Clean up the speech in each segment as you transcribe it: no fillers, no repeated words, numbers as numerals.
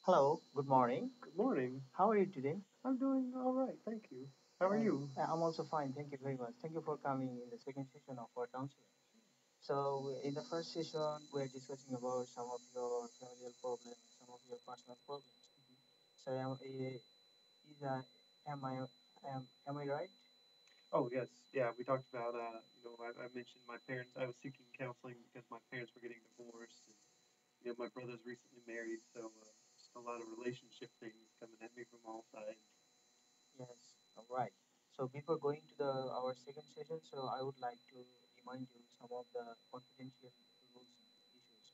Hello, good morning. Good morning. How are you today? I'm doing all right, thank you. How are you? I'm also fine. Thank you very much. Thank you for coming in the second session of our counseling. So, in the first session, we're discussing about some of your familial problems, some of your personal problems. So, is, am I am I right? Oh yes, yeah. We talked about I mentioned my parents. I was seeking counseling because my parents were getting divorced, and my brother's recently married, so just a lot of relationship things coming at me from all sides. Yes. All right. So, before going to the our second session, so I would like to remind you some of the confidential rules and issues.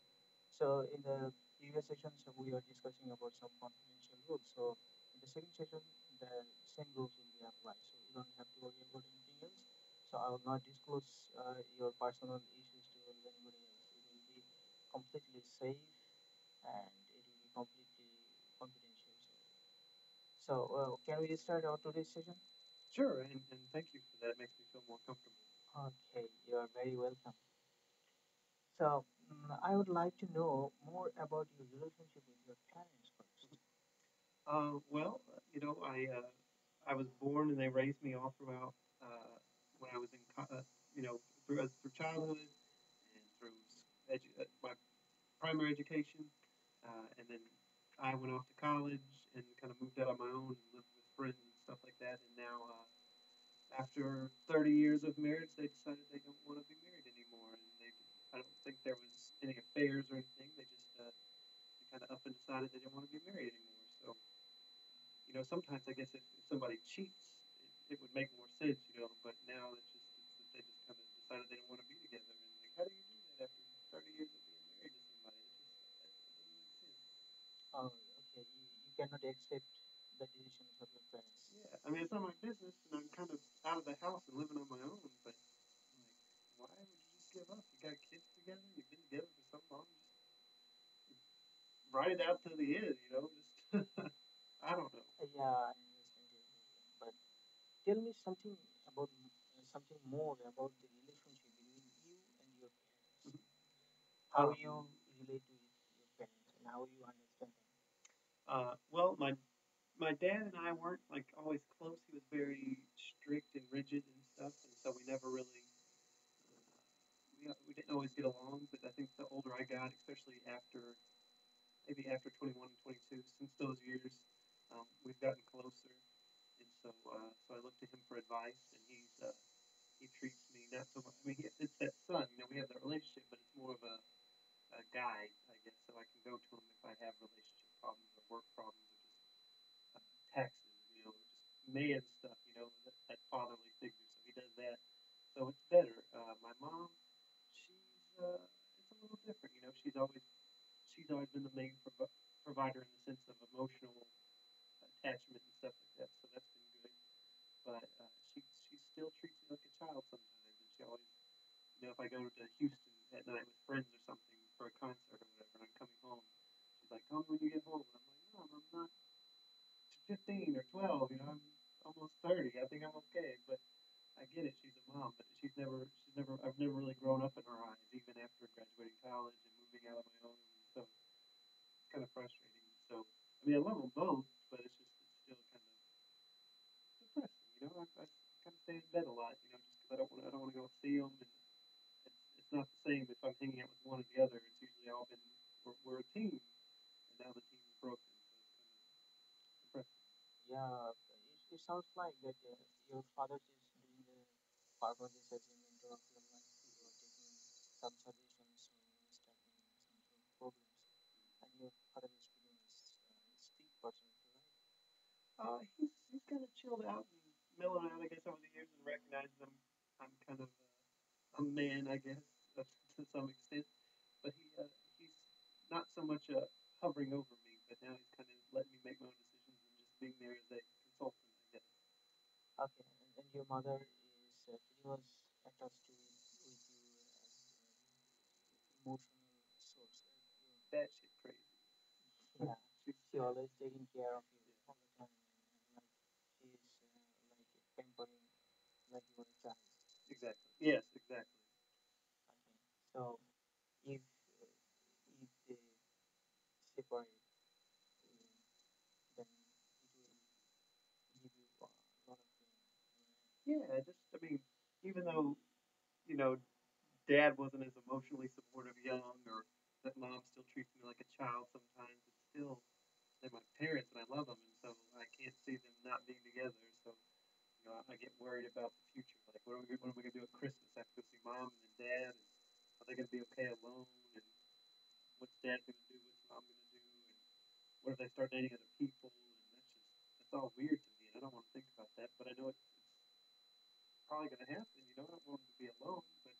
So in the previous sessions, we are discussing about some confidential rules. So in the second session, the same rules will be applied. So you don't have to worry about anything else. So I will not disclose your personal issues to anybody else. It will be completely safe and it will be completely confidential. So can we start our today's session? Sure, and thank you for that. It makes me feel more comfortable. Okay, you are very welcome. So I would like to know more about your relationship with your parents first. I was born and they raised me all throughout when I was in through childhood and through my primary education, and then I went off to college and kind of moved out on my own and lived with friends and stuff like that. And now, after 30 years of marriage, they decided they don't want to be married anymore, and I don't think there was any affairs or anything. They just they kind of up and decided they didn't want to be married anymore. So, sometimes I guess if somebody cheats, it would make more sense, But now it's that they just kind of decided they don't want to be together, and like, how do you do that after 30 years of being married to somebody? It doesn't make sense. Oh, okay. You cannot accept the decisions of your parents. Yeah, I mean, it's not my business, and I'm kind of out of the house and living on my own. But like, why would you just give up? You got kids together. You've been together for so long. Just ride it out to the end. Just I don't know. Yeah, I understand your problem. But tell me something about something more about the relationship between you and your parents. Mhm. How Uh, you relate with your parents and how you understand them. well, my dad and I weren't like always close. He was very strict and rigid and stuff, and so we never really we didn't always get along. But I think the older I got, especially maybe after 21 and 22, since those years, we've gotten closer. And so I look to him for advice, and he treats me not so much. I mean, it's that son. We have that relationship, but it's more of a guide, I guess. So I can go to him if I have relationship problems or work problems or just taxes, just man stuff. That fatherly figure. So he does that. So it's better. My mom, she's it's a little different. She's always been the main provider in the sense of emotional attachment and stuff like that. So that's been good. But she still treats me like a child sometimes, and she always, if I go to Houston at night with friends or something for a concert or whatever, and I'm coming home, she's like, "Tell me when you get home." And I'm like, "Mom, I'm not 15 or 12. I'm almost 30. I think I'm okay." But I get it. She's a mom, but I've never really grown up in her eyes, even after graduating college and moving out on my own. So it's kind of frustrating. So I mean, I love them both, but it's still kind of depressing. I kind of stay in bed a lot. Just because I don't want to go see them, and it's not the same if I'm hanging out with one or the other. It's usually all been we're a team, and now the team is broken, so it's kind of depressing. Yeah, it sounds like that your father is doing the purpose assessment of your life. You are taking some suggestions when you are stuck in some sort of problems, and your father is pretty much strict person, right? He's kind of chilled out and mellowed out, I guess, over the years, and recognizes I'm kind of a man, I guess, to some extent. But he's not so much hovering over me, but now he's kind of letting me make my own decisions and just being there as a consultant, I guess. Okay, and your mother is pretty much attached to with you as emotional source, right? That shit crazy. Yeah, She's she always taking care of you yeah, all the time, and like she is like pampering like you were a child. exactly. Yes, exactly. Okay, so if if they separate, yeah, just I mean, even though you know dad wasn't as emotionally supportive young, or that mom still treats me like a child sometimes, it's still they're my parents and I love them, and so I can't see them not being together. So I get worried about the future. Like, what are we gonna do at Christmas? I have to go see mom and then dad, and are they gonna be okay alone? And what's dad gonna do? What's mom gonna do? And what if they start dating other people? And that's all weird to me, and I don't want to think about that. But I know it's probably gonna happen. I don't want them to be alone, but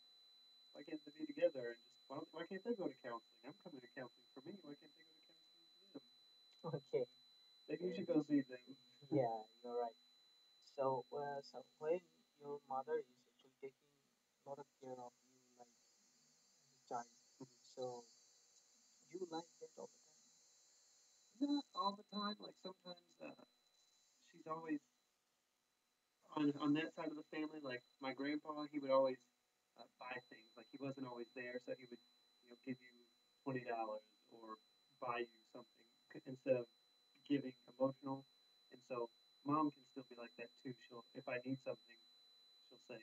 why can't they be together? And just why can't they go to counseling? I'm coming to counseling for me. Why can't they go to counseling for them? Okay. Maybe you should go see them. Yeah, you're right. So when your mother is actually taking a lot of care of you, like as a child, so do you like that all the time? Not all the time. Like sometimes she's always on that side of the family. Like my grandpa, he would always buy things. Like he wasn't always there, so he would give you $20 or buy you something instead of giving emotional. And so mom can still be like that too. She'll if I need something, she'll say,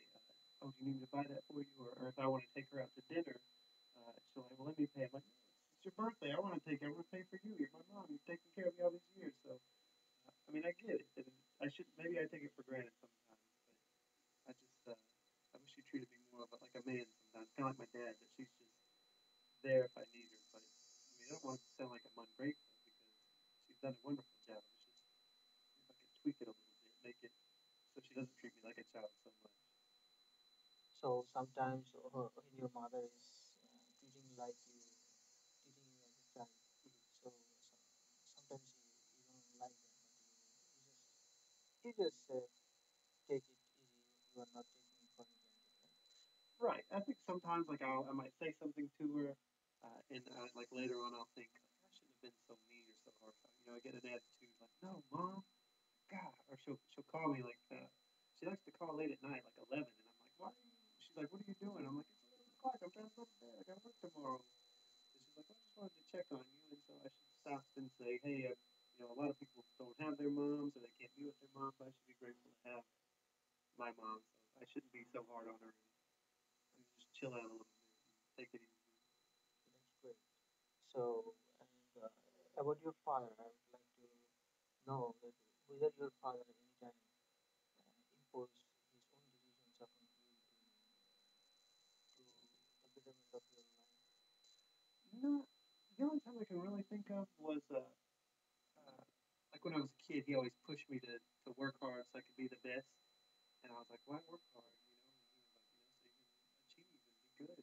"Oh, do you need me to buy that for you?" Or if I want to take her out to dinner, she'll like, "Well, let me pay." I'm like, "No, it's your birthday. I want to take. I want to pay for you. You're my mom. You've taken care of me all these years." So I mean, I get it. And I should maybe I take it for granted sometimes, but I just I wish she treated me more of like a man sometimes, kind of like my dad. That she's just there if I need her. But I mean, I don't want it to sound like I'm ungrateful because she's done a wonderful job. It's just if I could tweak it a little bit, make it so she doesn't treat me like a child so much. So sometimes when your mother is treating you as a child, so, sometimes you don't like that, but you just take it easy. You are not taking it for granted, right? Right. I think sometimes like I might say something to her, and like later on I'll think like I shouldn't have been so mean or so harsh. I get an attitude like, "No, mom, God," or she'll call me like she likes to call late at night, like 11, and I'm like, "Why are you?" She's like, "What are you doing?" I'm like, "It's 11 o'clock. I'm trying to go to bed. I got work tomorrow." And she's like, "I just wanted to check on you," and so I should stop and say, "Hey, a lot of people don't have their moms or they can't be with their mom, but I should be grateful to have my mom. So I shouldn't be so hard on her and just chill out a little bit and take it easy." That's great. So, and about your father, I would like to know that whether your father anytime imposed his own decisions upon you to the betterment of your life. No, the only time I can really think of was like when I was a kid, he always pushed me to work hard so I could be the best. And I was like, why work hard? And he was like, so you can achieve and be good.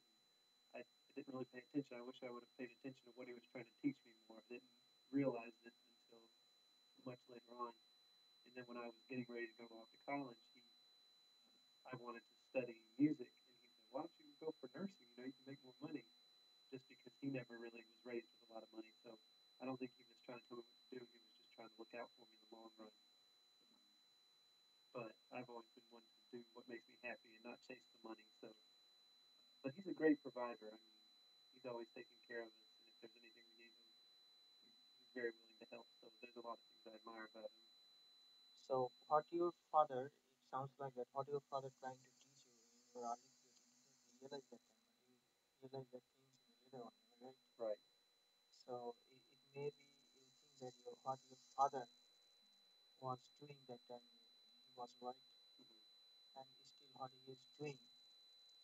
And I didn't really pay attention. I wish I would have paid attention to what he was trying to teach me more. I didn't realize it until much later on. And then when I was getting ready to go off to college, I wanted to study music, and he said, why don't you go for nursing? You can make more money. Just because he never really was raised with a lot of money, so I don't think he was trying to tell me what to do. He was just trying to look out for me in the long run. But I've always been one to do what makes me happy and not chase the money. So, but he's a great provider. I mean, he's always taking care of us, and if there's anything we need, he's very willing to help. So there's a lot of things I admire about him. So, what your father, it sounds like that, what your father trying to teach you in your early period, you didn't realize that time, but you realize that things in the later on, am I right? Right. So, it may be you think that what your father was doing that time, he was right, Mm-hmm. and still what he is doing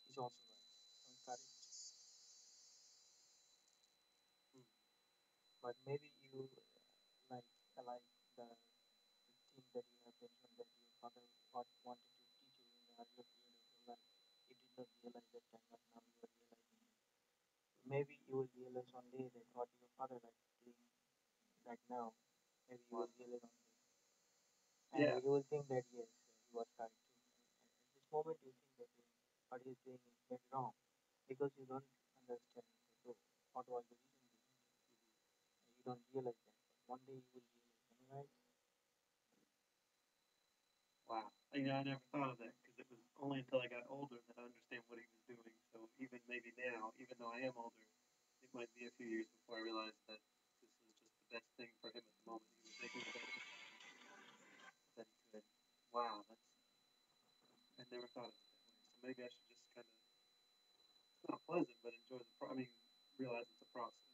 is also right. Am I correct? Mm-hmm. But maybe you like the thing that you have mentioned that your father what wanted to teach you in the earlier period of your life. You did not realize that time, but now you are realizing it. Maybe you will realize one day that what your father like doing right now. Maybe you Wow. will realize one day, and Yeah. you will think that yes, he was correct too. And at this moment, you think that what he is doing is very wrong because you don't understand that, what was the reason behind it. You don't realize that, but one day you will realize. Am I right? Wow. I never thought of that because it was only until I got older that I understand what he was doing. So even maybe now, even though I am older, it might be a few years before I realize that this was just the best thing for him at the moment. He was making the best decision that he could. Wow, never thought of it that way. So maybe I should just kind of, it's not pleasant, but enjoy I mean, realize it's a process.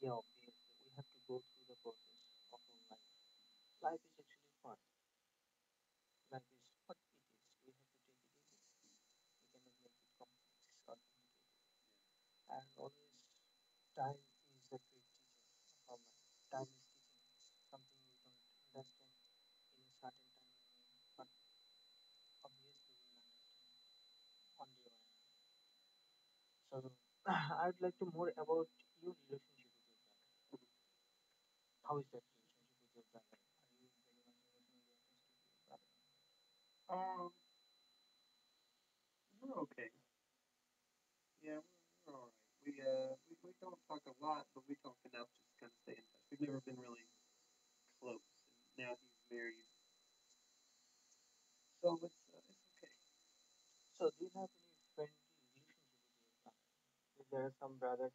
Yeah, obviously, we have to go through the process of our life. Life is actually fun. Life is what it is. We have to take it easy. We cannot make it complex or complicated. And always, time is the great teacher of our life. Time is teaching us something we don't understand in a certain time frame, but obviously we'll understand one day or another. So, I'd like to more about your relationship with your brother. How is that relationship with your brother? Are you very much emotionally attached to your brother? Um, we're okay. Yeah, we're all right. We don't talk a lot, but we talk enough to just kind of stay in touch. We've never been really close, and now he's married, so it's okay. So, do you have any friendly relationship with your brother? There are some brothers,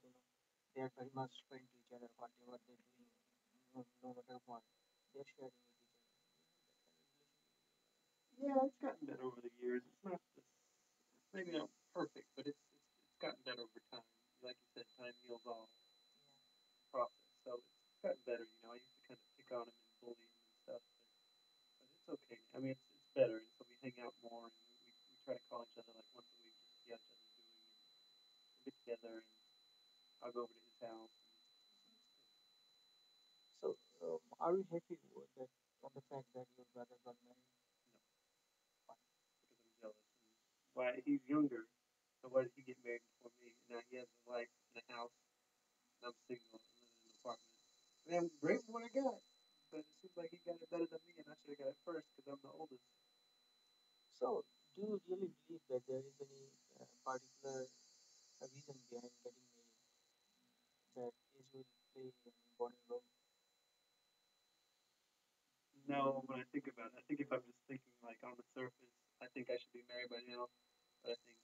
they are very much friend to each other, whatever they're doing, no matter what, they're sharing with each other. Do you have that kind of relationship with your brother? Yeah, it's gotten better over the years. It's not this, maybe not perfect, but it's gotten better over time. Like you said, time heals all Yeah. process, so it's gotten better. You know, I used to kind of pick on him and bully him and stuff, but it's okay. I mean, it's better, and so we hang out more, and we try to call each other like once a week just to see how each other's doing, and we'll get together, and I'll go over to his house, and so it's good. So, are you happy with that on the fact that your brother got married? No, because I'm jealous. And why he's younger, so why did he get married before me? And now he has a wife and a house, and I'm single and living in an apartment. I mean, I'm grateful for what I got, but it seems like he got it better than me, and I should have got it first because I'm the oldest. So, do you really believe that there is any particular reason behind getting married that age will play an important role? No, when I think about it, I think if I'm just thinking like on the surface, I think I should be married by now. But I think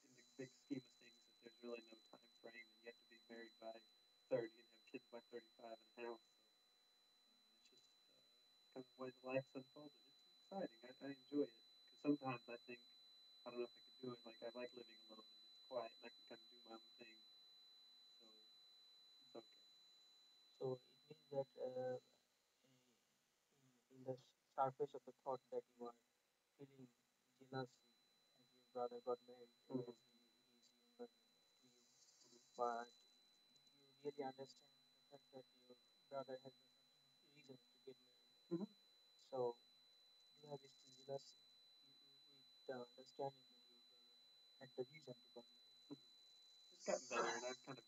in the big scheme of things, that there's really no time frame, and you have to be married by 30 and have kids by 35 and a house. So it's just kind of the way the life's unfolded. It's exciting. I enjoy it because sometimes I think I don't know if I could do it. Like I like living alone and it's quiet and I can kind of do my own thing. So it's okay. So, it means that in the surface of the thought that you are feeling jealousy as your brother got married Mm-hmm. as he is younger to you, but you really understand the fact that your brother has the sufficient reasons to get married. Mm-hmm. So, do you have still jealousy with the understanding that your brother had the reason to got married? Mm-hmm. It's gotten better, and I've kind of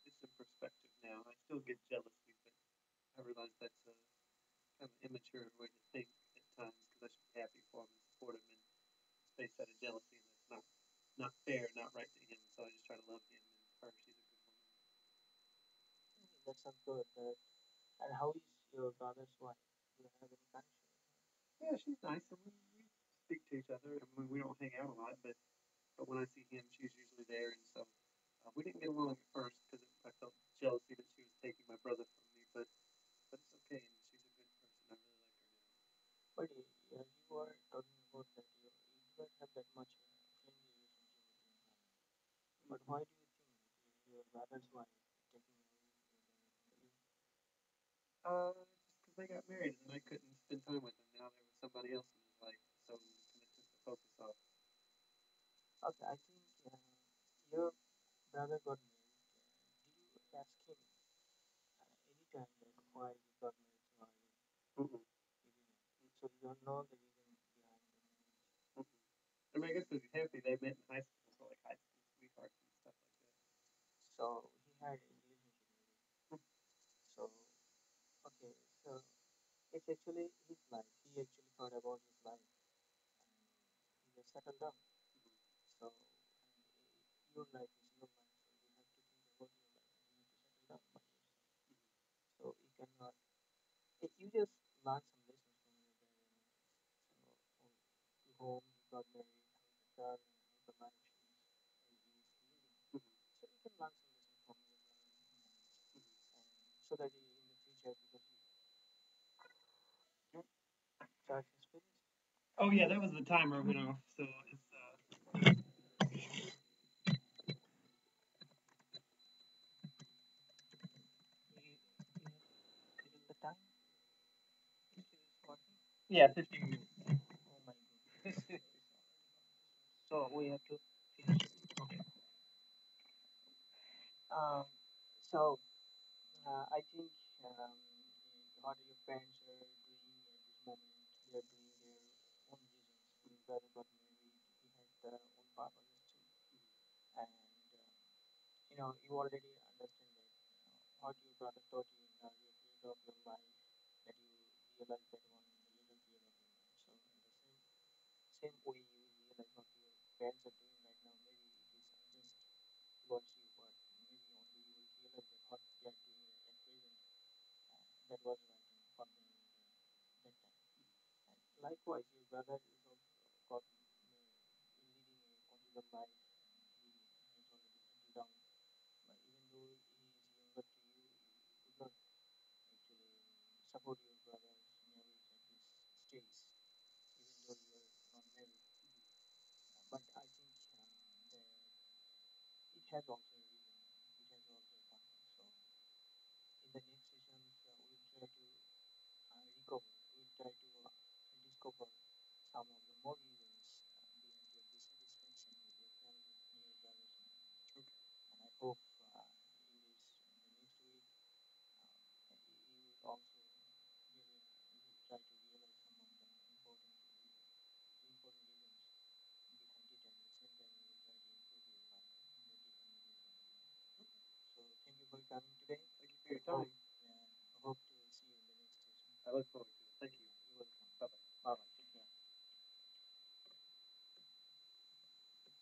it's in perspective now. I still get jealousy, but I realize that's a kind of immature way to think at times because I should be happy for him and support him, and it's based out of jealousy, and that's not fair, not right to him. So I just try to love him and her. She's a good woman. Okay, that sounds good. And how is your brother's wife? Do you have any connection with her? Yeah, she's nice, and we speak to each other. I mean, we don't hang out a lot, but when I see him, she's usually there, and so we didn't get along at first because I felt jealousy that she was taking my brother from me, but it's okay, and she's a good person. I really like her now. But you are talking about that you do not have that much friendly relationship with your brother. But Mm-hmm. why do you think that your brother's wife is taking away your brother from you? Just because they got married, and then I couldn't spend time with him. Now there was somebody else in his life, so it kind of took the focus off. Okay, I think your brother got married. Did you ask him any time that why he got married so early? Mm-hmm. You didn't. So you don't know the reason behind the marriage. Mm-hmm. I mean, I guess because he's happy they met in high school, so like high school sweethearts and stuff like that. So he had a relationship maybe. So okay, so it's actually his life. He actually thought about his life and he just settled down. So and your life is your life, so you have to think about your life and you have to settle down by yourself. So you cannot. You just learn some lessons from your brother marriage. So to whom he got married, how is the girl, and how the life he is living. Mm-hmm. So you can learn some lessons from your brother marriage, and so that in the future, because Mm-hmm. charge is finished. Oh yeah, that was the timer went off, so time it is working. Yeah, 15 minutes. Oh my goodness. So we have to finish it. Okay. Um, so I think what your parents are doing at this moment, they are doing their own reasons. Your brother got married, he has their own purposes too. And you already understand that what your brother taught you in the earlier period of your life, that you realize that one in the later period of your life. So in the same way, you will realize what your parents are doing right now. Maybe it is unjust towards you, but maybe only you will realize that what they are doing at present, that was right for them that time. And likewise, your brother is also got leading a conjugal life. He has already settled down. But even though he is younger to you, you could not actually support your brother's marriage at this stage, even though you are not married. But I think that it has also a reason. It has also a purpose. So in the next sessions, we'll try to recover. We'll try to discover some of the more reasons behind your dissatisfaction with your family and your brother's marriage. Okay. And I hope in the next week, you will also really try to realize some of the important reasons behind it, and at the same time, you will try to improve your life in the different areas of your life. So thank you for coming today. Thank you for your time.